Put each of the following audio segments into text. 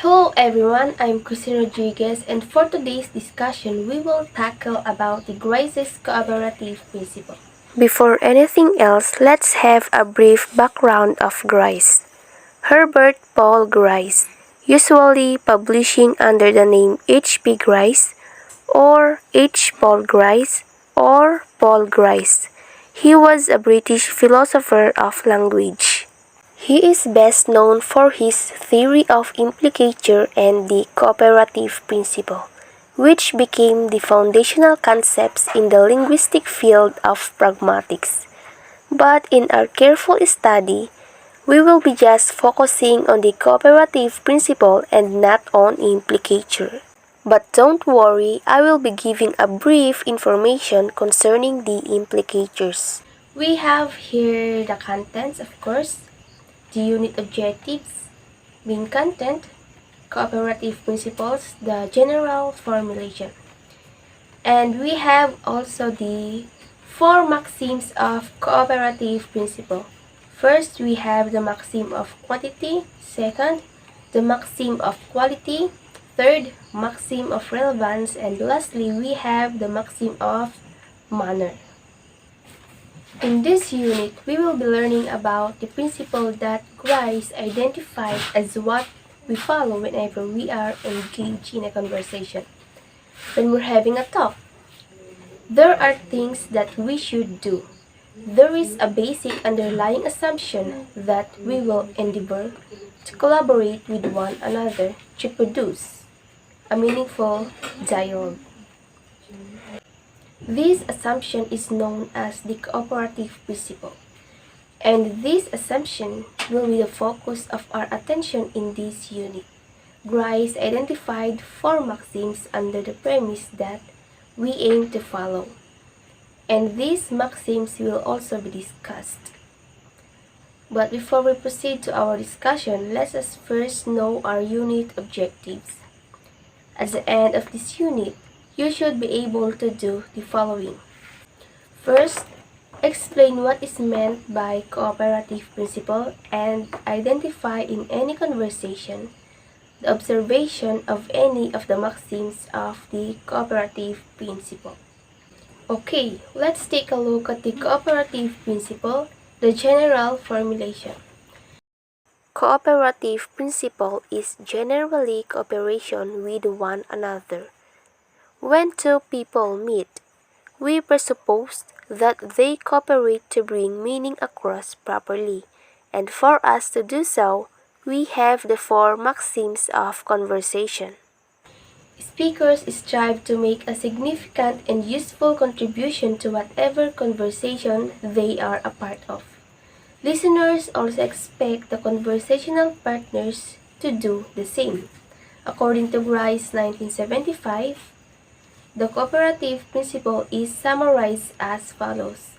Hello everyone, I'm Grice and for today's discussion we will tackle about the Grice's cooperative principle. Before anything else, let's have a brief background of Grice. Herbert Paul Grice, usually publishing under the name H.P. Grice or H. Paul Grice or Paul Grice. He was a British philosopher of language. He is best known for his theory of implicature and the cooperative principle, which became the foundational concepts in the linguistic field of pragmatics. But in our careful study, we will be just focusing on the cooperative principle and not on implicature. But don't worry, I will be giving a brief information concerning the implicatures. We have here the contents, of course, the unit objectives, main content, cooperative principles, the general formulation. And we have also the four maxims of cooperative principle. First, we have the maxim of quantity. Second, the maxim of quality. Third, maxim of relevance. And lastly, we have the maxim of manner. In this unit, we will be learning about the principle that Grice identified as what we follow whenever we are engaged in a conversation. When we're having a talk, there are things that we should do. There is a basic underlying assumption that we will endeavor to collaborate with one another to produce a meaningful dialogue. This assumption is known as the cooperative principle, and this assumption will be the focus of our attention in this unit. Grice identified four maxims under the premise that we aim to follow, and these maxims will also be discussed. But before we proceed to our discussion, let us first know our unit objectives. At the end of this unit, you should be able to do the following. First, explain what is meant by cooperative principle and identify in any conversation the observation of any of the maxims of the cooperative principle. Okay, let's take a look at the cooperative principle, the general formulation. Cooperative principle is generally cooperation with one another. When two people meet, we presuppose that they cooperate to bring meaning across properly, and for us to do so, we have the four maxims of conversation. Speakers strive to make a significant and useful contribution to whatever conversation they are a part of. Listeners also expect the conversational partners to do the same. According to Grice 1975, the cooperative principle is summarized as follows.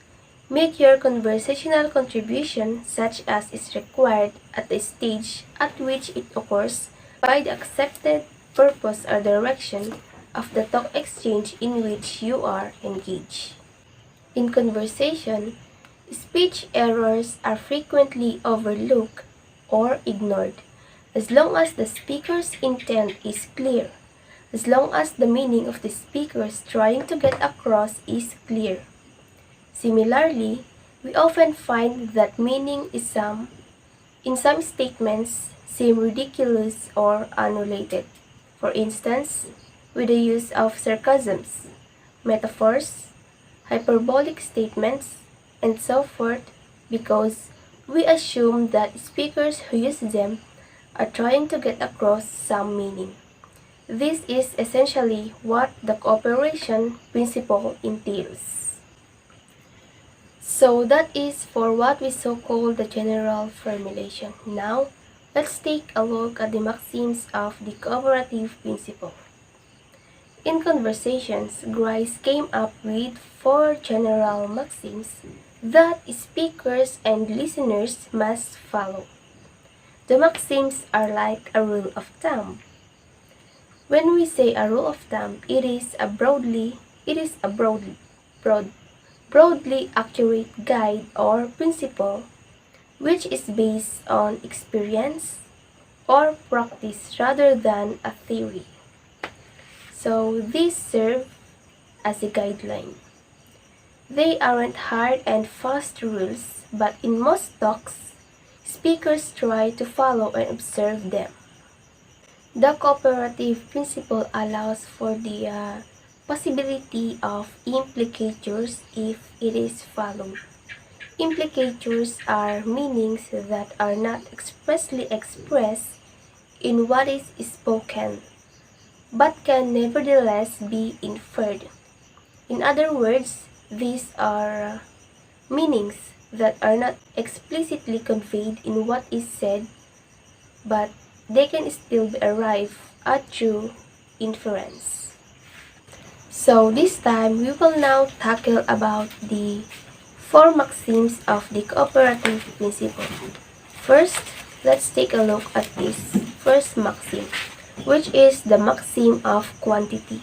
Make your conversational contribution such as is required at the stage at which it occurs by the accepted purpose or direction of the talk exchange in which you are engaged. In conversation, speech errors are frequently overlooked or ignored as long as the speaker's intent is clear. As long as the meaning of the speaker is trying to get across is clear. Similarly, we often find that meaning in some statements seem ridiculous or unrelated. For instance, with the use of sarcasms, metaphors, hyperbolic statements, and so forth, because we assume that speakers who use them are trying to get across some meaning. This is essentially what the cooperation principle entails. So that is for what we so-call the general formulation. Now, let's take a look at the maxims of the cooperative principle. In conversations, Grice came up with four general maxims that speakers and listeners must follow. The maxims are like a rule of thumb. When we say a rule of thumb, it is a broadly accurate guide or principle which is based on experience, or practice rather than a theory. So these serve as a guideline. They aren't hard and fast rules, but in most talks, speakers try to follow and observe them. The cooperative principle allows for the possibility of implicatures if it is followed. Implicatures are meanings that are not expressly expressed in what is spoken, but can nevertheless be inferred. In other words, these are meanings that are not explicitly conveyed in what is said, but they can still be arrived at through inference. So this time, we will now tackle about the four maxims of the cooperative principle. First, let's take a look at this first maxim, which is the maxim of quantity.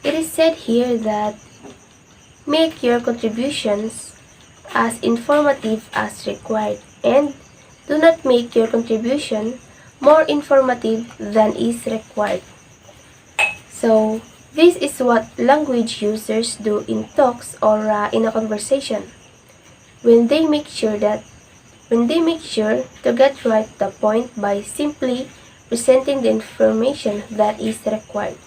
It is said here that make your contributions as informative as required, and do not make your contribution more informative than is required. So, this is what language users do in talks or in a conversation. When they make sure to get right the point by simply presenting the information that is required.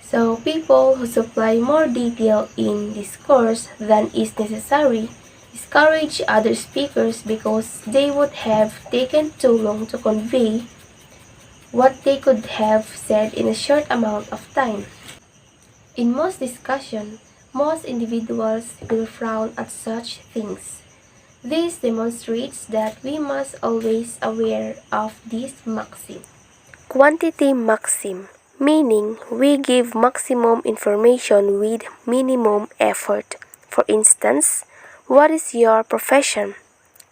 So people who supply more detail in discourse than is necessary discourage other speakers because they would have taken too long to convey what they could have said in a short amount of time. In most discussion, most individuals will frown at such things. This demonstrates that we must always aware of this maxim. Quantity maxim, meaning we give maximum information with minimum effort. For instance, what is your profession?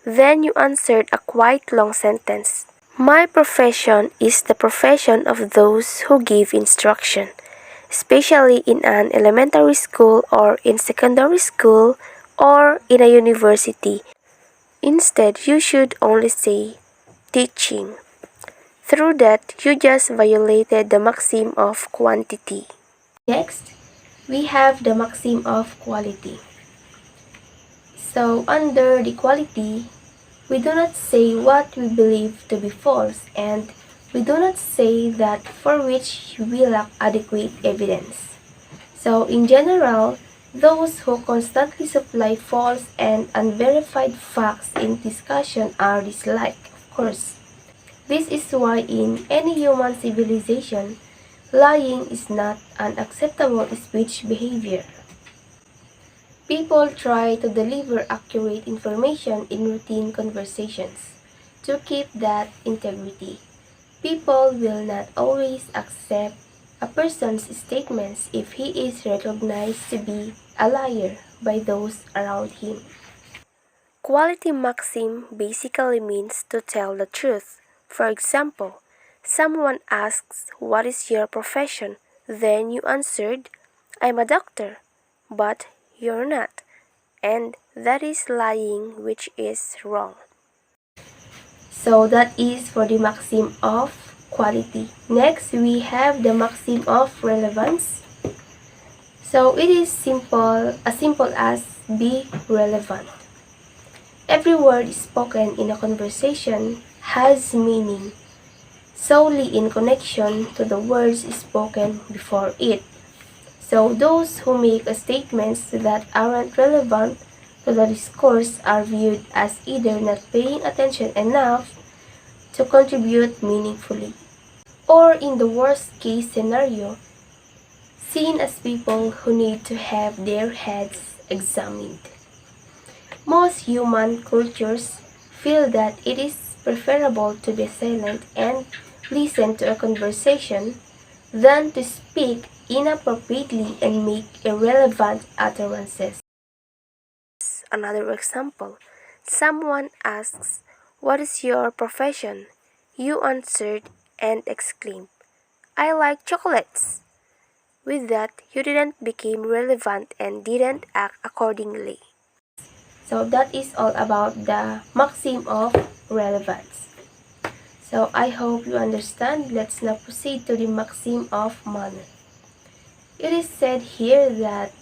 Then you answered a quite long sentence. My profession is the profession of those who give instruction, especially in an elementary school or in secondary school or in a university. Instead, you should only say teaching. Through that, you just violated the maxim of quantity. Next, we have the maxim of quality. So, under the quality, we do not say what we believe to be false, and we do not say that for which we lack adequate evidence. So, in general, those who constantly supply false and unverified facts in discussion are disliked, of course. This is why in any human civilization, lying is not an acceptable speech behavior. People try to deliver accurate information in routine conversations to keep that integrity. People will not always accept a person's statements if he is recognized to be a liar by those around him. Quality maxim basically means to tell the truth. For example, someone asks, "What is your profession?" Then you answered, "I'm a doctor," but you're not. And that is lying, which is wrong. So that is for the maxim of quality. Next, we have the maxim of relevance. So it is as simple as be relevant. Every word spoken in a conversation has meaning solely in connection to the words spoken before it. So those who make statements that aren't relevant to the discourse are viewed as either not paying attention enough to contribute meaningfully, or in the worst case scenario, seen as people who need to have their heads examined. Most human cultures feel that it is preferable to be silent and listen to a conversation than to speak inappropriately and make irrelevant utterances. Another example, someone asks, "What is your profession?" You answered and exclaimed, "I like chocolates." With that, you didn't become relevant and didn't act accordingly. So that is all about the maxim of relevance. So I hope you understand. Let's now proceed to the maxim of manner. It is said here that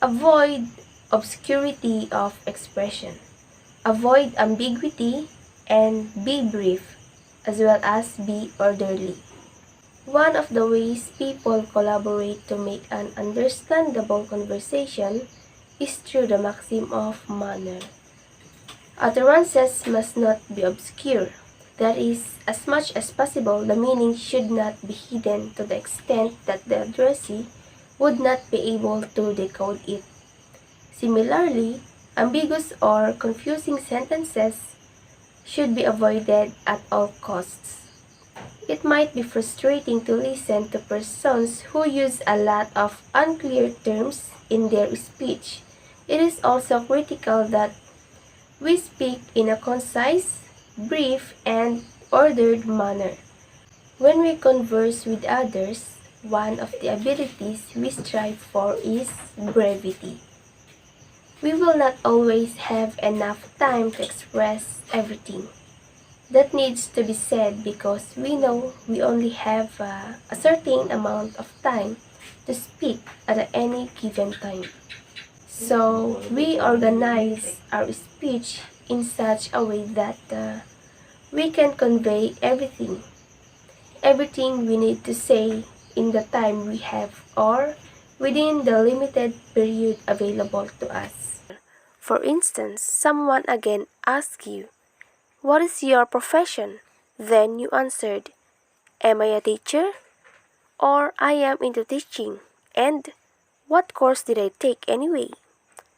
avoid obscurity of expression, avoid ambiguity, and be brief, as well as be orderly. One of the ways people collaborate to make an understandable conversation is through the maxim of manner. Utterances must not be obscure. That is, as much as possible, the meaning should not be hidden to the extent that the addressee would not be able to decode it. Similarly, ambiguous or confusing sentences should be avoided at all costs. It might be frustrating to listen to persons who use a lot of unclear terms in their speech. It is also critical that we speak in a concise, brief, and ordered manner. When we converse with others, one of the abilities we strive for is brevity. We will not always have enough time to express everything that needs to be said because we know we only have a certain amount of time to speak at any given time. So we organize our speech in such a way that we can convey everything we need to say in the time we have or within the limited period available to us. For instance, someone again asks you, "What is your profession?" Then you answered, "Am I a teacher?" Or "I am into teaching." And "What course did I take anyway?"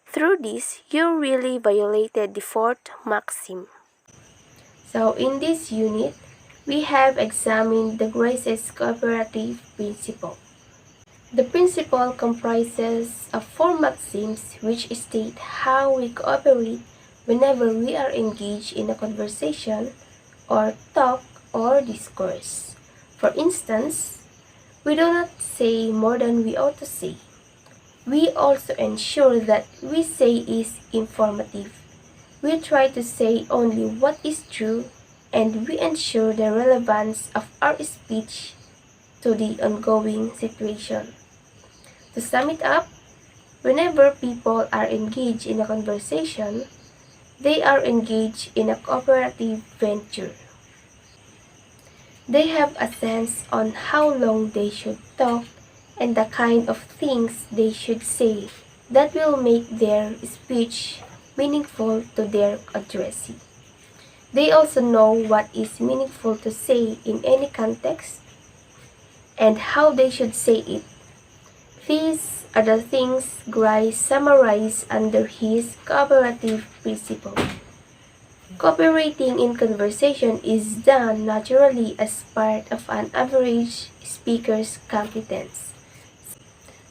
Through this, you really violated the fourth maxim. So in this unit, we have examined the Grice's cooperative principle. The principle comprises of four maxims which state how we cooperate whenever we are engaged in a conversation or talk or discourse. For instance, we do not say more than we ought to say. We also ensure that we say is informative. We try to say only what is true, and we ensure the relevance of our speech to the ongoing situation. To sum it up, whenever people are engaged in a conversation, they are engaged in a cooperative venture. They have a sense on how long they should talk and the kind of things they should say that will make their speech meaningful to their addressee. They also know what is meaningful to say in any context and how they should say it. These are the things Grice summarized under his cooperative principle. Cooperating in conversation is done naturally as part of an average speaker's competence.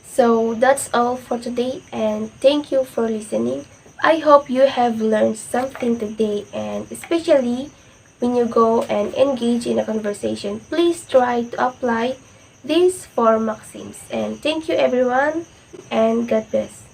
So that's all for today, and thank you for listening. I hope you have learned something today, and especially when you go and engage in a conversation, please try to apply these four maxims. And thank you everyone, and God bless.